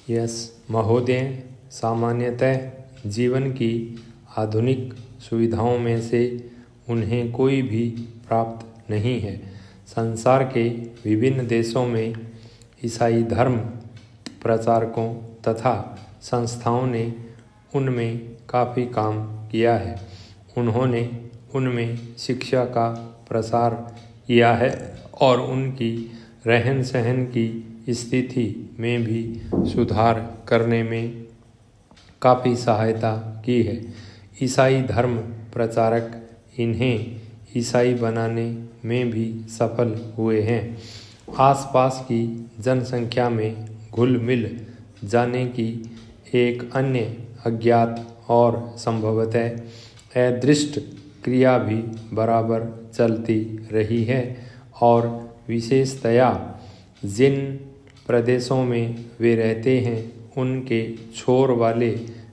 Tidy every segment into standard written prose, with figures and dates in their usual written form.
Yes महोदय, सामान्यतः जीवन की आधुनिक सुविधाओं में से उन्हें कोई भी प्राप्त नहीं है। संसार के विभिन्न देशों में ईसाई धर्म प्रचारकों तथा संस्थाओं ने उनमें काफ़ी काम किया है। उन्होंने उनमें शिक्षा का प्रसार किया है और उनकी रहन सहन की स्थिति में भी सुधार करने में काफ़ी सहायता की है। ईसाई धर्म प्रचारक इन्हें ईसाई बनाने में भी सफल हुए हैं। आसपास की जनसंख्या में घुल मिल जाने की एक अन्य अज्ञात और संभवतः अदृष्ट क्रिया भी बराबर चलती रही है और विशेषतया जिन प्रदेशों में वे रहते हैं उनके छोर वाले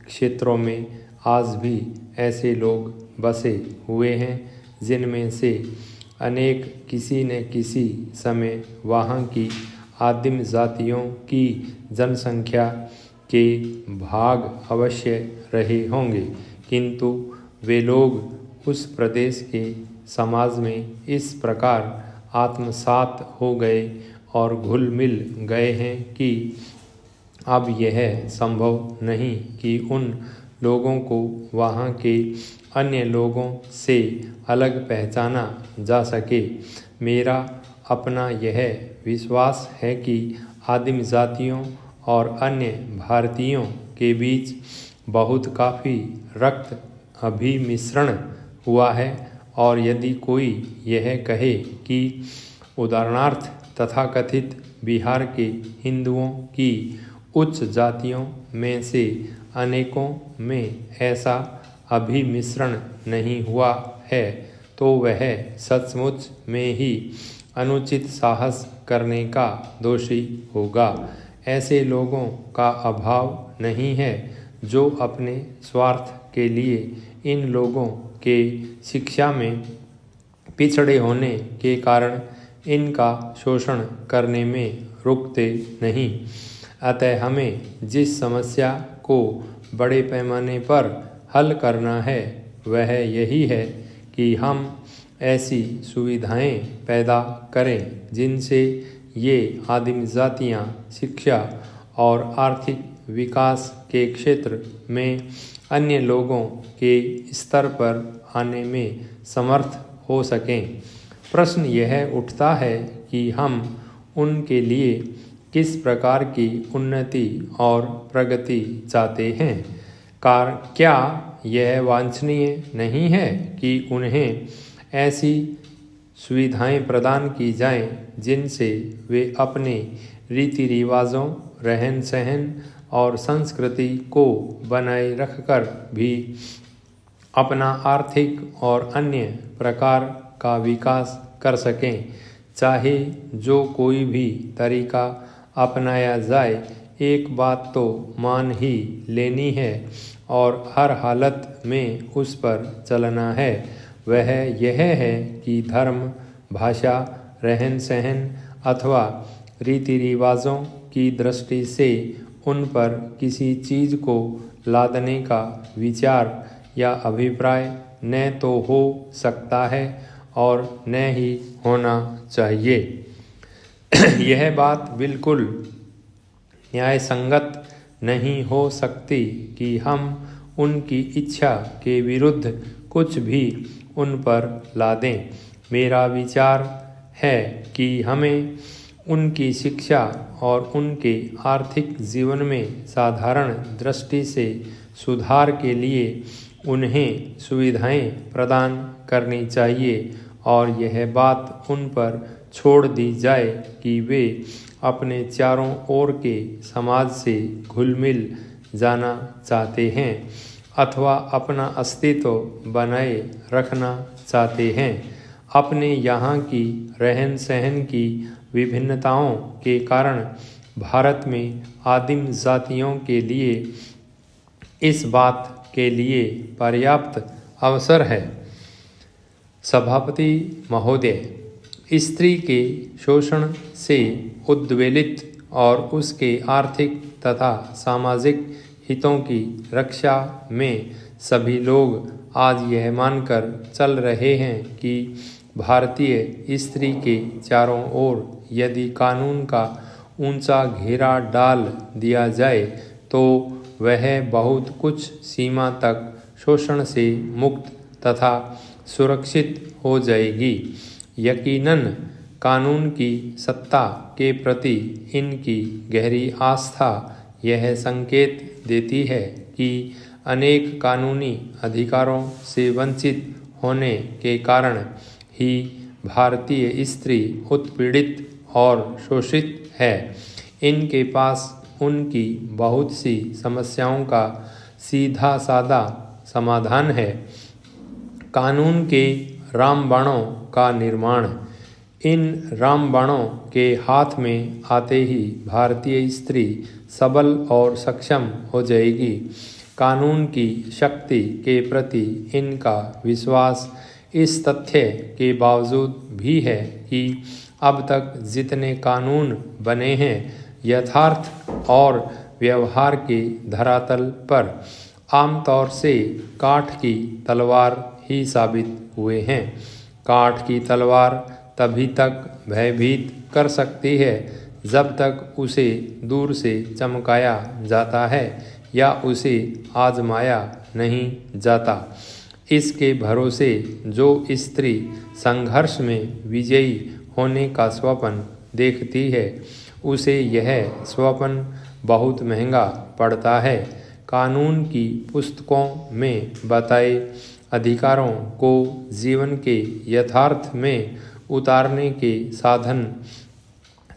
क्षेत्रों में आज भी ऐसे लोग बसे हुए हैं जिनमें से अनेक किसी न किसी समय वहाँ की आदिम जातियों की जनसंख्या के भाग अवश्य रहे होंगे, किंतु वे लोग उस प्रदेश के समाज में इस प्रकार आत्मसात हो गए और घुल मिल गए हैं कि अब यह संभव नहीं कि उन लोगों को वहाँ के अन्य लोगों से अलग पहचाना जा सके। मेरा अपना यह विश्वास है कि आदिम जातियों और अन्य भारतीयों के बीच बहुत काफ़ी रक्त अभिमिश्रण हुआ है और यदि कोई यह कहे कि उदाहरणार्थ तथाकथित बिहार के हिंदुओं की उच्च जातियों में से अनेकों में ऐसा अभिमिश्रण नहीं हुआ है तो वह सचमुच में ही अनुचित साहस करने का दोषी होगा। ऐसे लोगों का अभाव नहीं है जो अपने स्वार्थ के लिए इन लोगों के शिक्षा में पिछड़े होने के कारण इनका शोषण करने में रुकते नहीं। अतः हमें जिस समस्या को बड़े पैमाने पर हल करना है वह यही है कि हम ऐसी सुविधाएं पैदा करें जिनसे ये आदिम जातियां शिक्षा और आर्थिक विकास के क्षेत्र में अन्य लोगों के स्तर पर आने में समर्थ हो सकें। प्रश्न यह उठता है कि हम उनके लिए किस प्रकार की उन्नति और प्रगति चाहते हैं। क्या यह वांछनीय नहीं है कि उन्हें ऐसी सुविधाएं प्रदान की जाएं जिनसे वे अपने रीति रिवाजों, रहन सहन और संस्कृति को बनाए रखकर भी अपना आर्थिक और अन्य प्रकार का विकास कर सकें। चाहे जो कोई भी तरीका अपनाया जाए, एक बात तो मान ही लेनी है और हर हालत में उस पर चलना है। वह यह है कि धर्म, भाषा, रहन सहन अथवा रीति रिवाजों की दृष्टि से उन पर किसी चीज़ को लादने का विचार या अभिप्राय न तो हो सकता है और न ही होना चाहिए। यह बात बिल्कुल न्यायसंगत नहीं हो सकती कि हम उनकी इच्छा के विरुद्ध कुछ भी उन पर लादें। मेरा विचार है कि हमें उनकी शिक्षा और उनके आर्थिक जीवन में साधारण दृष्टि से सुधार के लिए उन्हें सुविधाएं प्रदान करनी चाहिए और यह बात उन पर छोड़ दी जाए कि वे अपने चारों ओर के समाज से घुल मिल जाना चाहते हैं अथवा अपना अस्तित्व बनाए रखना चाहते हैं। अपने यहाँ की रहन सहन की विभिन्नताओं के कारण भारत में आदिम जातियों के लिए इस बात के लिए पर्याप्त अवसर है। सभापति महोदय, स्त्री के शोषण से उद्वेलित और उसके आर्थिक तथा सामाजिक हितों की रक्षा में सभी लोग आज यह मानकर चल रहे हैं कि भारतीय स्त्री के चारों ओर यदि कानून का ऊंचा घेरा डाल दिया जाए तो वह बहुत कुछ सीमा तक शोषण से मुक्त तथा सुरक्षित हो जाएगी। यकीनन कानून की सत्ता के प्रति इनकी गहरी आस्था यह संकेत देती है कि अनेक कानूनी अधिकारों से वंचित होने के कारण ही भारतीय स्त्री उत्पीड़ित और शोषित है। इनके पास उनकी बहुत सी समस्याओं का सीधा साधा समाधान है। कानून के रामबाणों का निर्माण। इन रामबाणों के हाथ में आते ही भारतीय स्त्री सबल और सक्षम हो जाएगी। कानून की शक्ति के प्रति इनका विश्वास इस तथ्य के बावजूद भी है कि अब तक जितने कानून बने हैं यथार्थ और व्यवहार के धरातल पर आमतौर से काठ की तलवार ही साबित हुए हैं। काठ की तलवार तभी तक भयभीत कर सकती है जब तक उसे दूर से चमकाया जाता है या उसे आजमाया नहीं जाता। इसके भरोसे जो स्त्री संघर्ष में विजयी होने का स्वप्न देखती है उसे यह स्वप्न बहुत महंगा पड़ता है। कानून की पुस्तकों में बताए अधिकारों को जीवन के यथार्थ में उतारने के साधन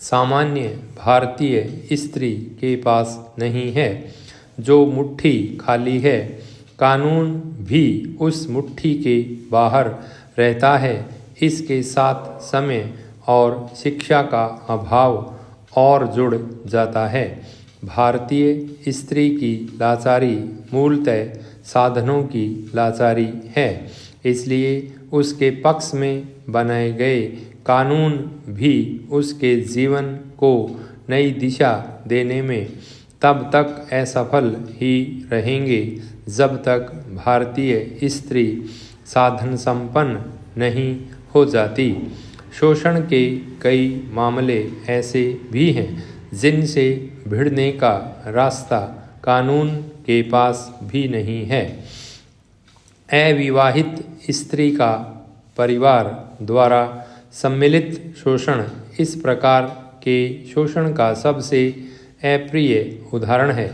सामान्य भारतीय स्त्री के पास नहीं है। जो मुट्ठी खाली है कानून भी उस मुट्ठी के बाहर रहता है। इसके साथ समय और शिक्षा का अभाव और जुड़ जाता है। भारतीय स्त्री की लाचारी मूलतः साधनों की लाचारी है। इसलिए उसके पक्ष में बनाए गए कानून भी उसके जीवन को नई दिशा देने में तब तक असफल ही रहेंगे जब तक भारतीय स्त्री साधन संपन्न नहीं हो जाती। शोषण के कई मामले ऐसे भी हैं जिनसे भिड़ने का रास्ता कानून के पास भी नहीं है। अविवाहित स्त्री का परिवार द्वारा सम्मिलित शोषण इस प्रकार के शोषण का सबसे अप्रिय उदाहरण है।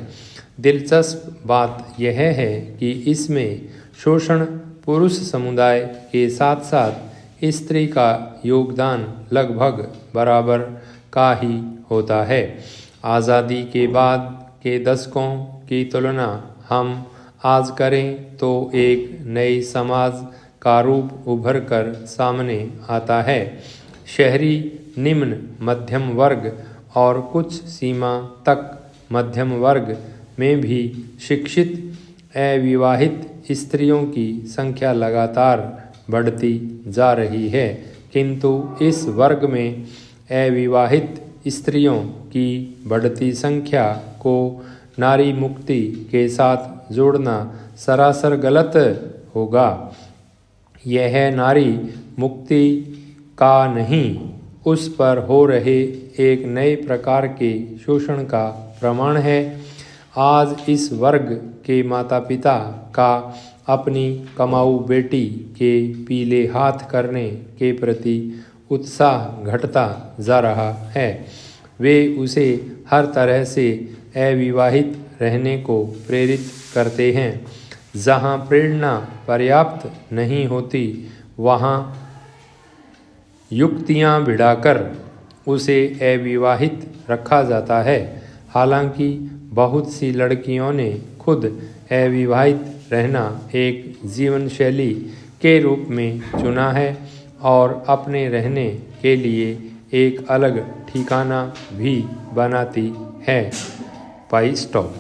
दिलचस्प बात यह है कि इसमें शोषण पुरुष समुदाय के साथ साथ स्त्री का योगदान लगभग बराबर का ही होता है। आज़ादी के बाद के दशकों की तुलना हम आज करें तो एक नए समाज का रूप उभर कर सामने आता है। शहरी निम्न मध्यम वर्ग और कुछ सीमा तक मध्यम वर्ग में भी शिक्षित अविवाहित स्त्रियों की संख्या लगातार बढ़ती जा रही है, किंतु इस वर्ग में अविवाहित स्त्रियों की बढ़ती संख्या को नारी मुक्ति के साथ जोड़ना सरासर गलत होगा। यह नारी मुक्ति का नहीं, उस पर हो रहे एक नए प्रकार के शोषण का प्रमाण है। आज इस वर्ग के माता पिता का अपनी कमाऊ बेटी के पीले हाथ करने के प्रति उत्साह घटता जा रहा है। वे उसे हर तरह से अविवाहित रहने को प्रेरित करते हैं। जहाँ प्रेरणा पर्याप्त नहीं होती वहाँ युक्तियाँ भिड़ाकर उसे अविवाहित रखा जाता है। हालांकि बहुत सी लड़कियों ने खुद अविवाहित रहना एक जीवन शैली के रूप में चुना है और अपने रहने के लिए एक अलग ठिकाना भी बनाती है। पाई स्टॉप।